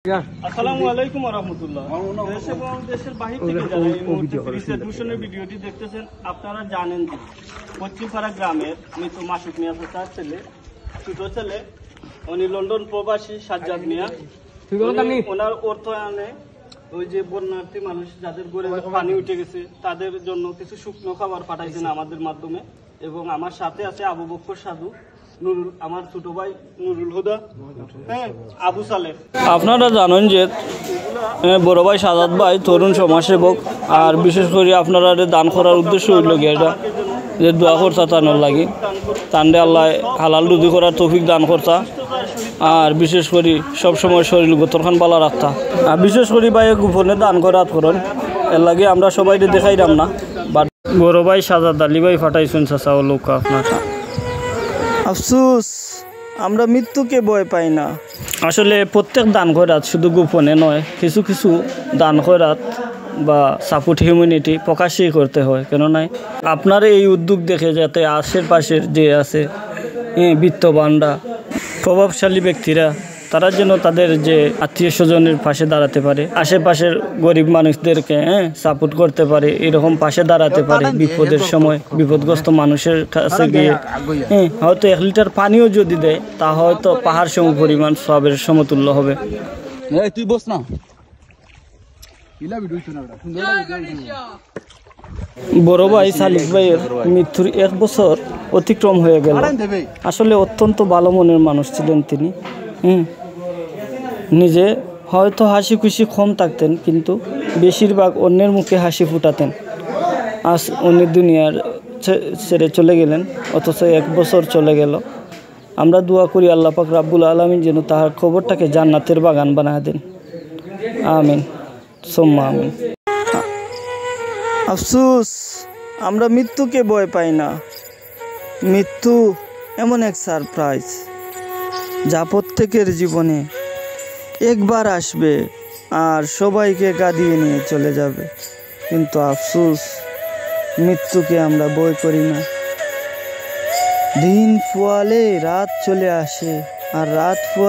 আসসালামু আলাইকুম ওয়া রাহমাতুল্লাহ। দেশ এবং দেশের বাহির থেকে যারা এই মুহূর্তে ফ্রিজের দূষণের ভিডিওটি দেখতেছেন, আপনারা জানেন যে পশ্চিমপাড়া গ্রামের মৃত মাসুদ মিয়া চাচার ছেলে, ছোট ছেলে, উনি লন্ডন প্রবাসী সাজ্জাদ মিয়া, ওনার অর্থায়নে ওই যে বন্যার্থী মানুষ যাদের ঘরে পানি উঠে গেছে তাদের জন্য কিছু শুকনো খাবার পাঠাইছেন আমাদের মাধ্যমে। এবং আমার সাথে আছে আবু বকর সাধু, নুরুল, আমার ছোট ভাই নুরুল হুদা, আবু সালেহ। আপনারা জানেন যে বড় ভাই সাজাদ ভাই তরুণ সমাজসেবক, আর বিশেষ করে আপনারা দান করার উদ্দেশ্য হইল গিয়ে এটা যে দোয়া করতা তানোর লাগি, তান্ডে আল্লাহ হালাল রুজি করার তৌফিক দান করতা, আর বিশেষ করে সবসময় শরীর গোতরখান বালা রাখতা, আর বিশেষ করে ভাই গোপনে দান করাত করেন, এর লাগে আমরা সবাই দেখাইলাম না। বাট বড় ভাই সাজাদ আলী ভাই ফাটাইছেন চাচা ও লোক আপনার। আফসোস, আমরা মৃত্যুকে ভয় পাই না। আসলে প্রত্যেক দান করাত শুধু গোপনে নয়, কিছু কিছু দান করাত বা সাপোর্ট হিউম্যানিটি প্রকাশই করতে হয়। কেন নাই আপনার এই উদ্যোগ দেখে যাতে আশেপাশের যে আছে বিত্তবানরা, প্রভাবশালী ব্যক্তিরা, তারা যেন তাদের যে আত্মীয় স্বজনের পাশে দাঁড়াতে পারে, আশেপাশের গরিব মানুষদেরকে সাপোর্ট করতে পারে, এরকম পাশে দাঁড়াতে পারে বিপদের সময়। বিপদগ্রস্ত মানুষের কাছে গিয়ে হয়তো 1 লিটার পানিও যদি দেয়, তা হয়তো পাহাড় সম পরিমাণ সবের সমতুল্য হবে। তুই বস না। বড় ভাই সালিক ভাইয়ের মৃত্যুর 1 বছর অতিক্রম হয়ে গেল। আসলে অত্যন্ত ভালো মনের মানুষ ছিলেন তিনি। নিজে হয়তো হাসি খুশি কম থাকতেন, কিন্তু বেশিরভাগ অন্যের মুখে হাসি ফুটাতেন। আজ উনি দুনিয়ার ছেড়ে চলে গেলেন, অথচ 1 বছর চলে গেল। আমরা দোয়া করি আল্লাহ পাক রাব্বুল আলামিন যেন তাহার খবরটাকে জান্নাতের বাগান বানায় দেন। আমিন সুম্মা আমিন। আফসোস, আমরা মৃত্যুকে ভয় পাই না। মৃত্যু এমন এক সারপ্রাইজ যা প্রত্যেকের জীবনে একবার আসবে আর সবাইকে গাদিয়ে নিয়ে চলে যাবে। কিন্তু আফসোস, মৃত্যুকে আমরা ভয় করি না। দিন ফুয়ালে রাত চলে আসে, আর রাত ফুয়ালে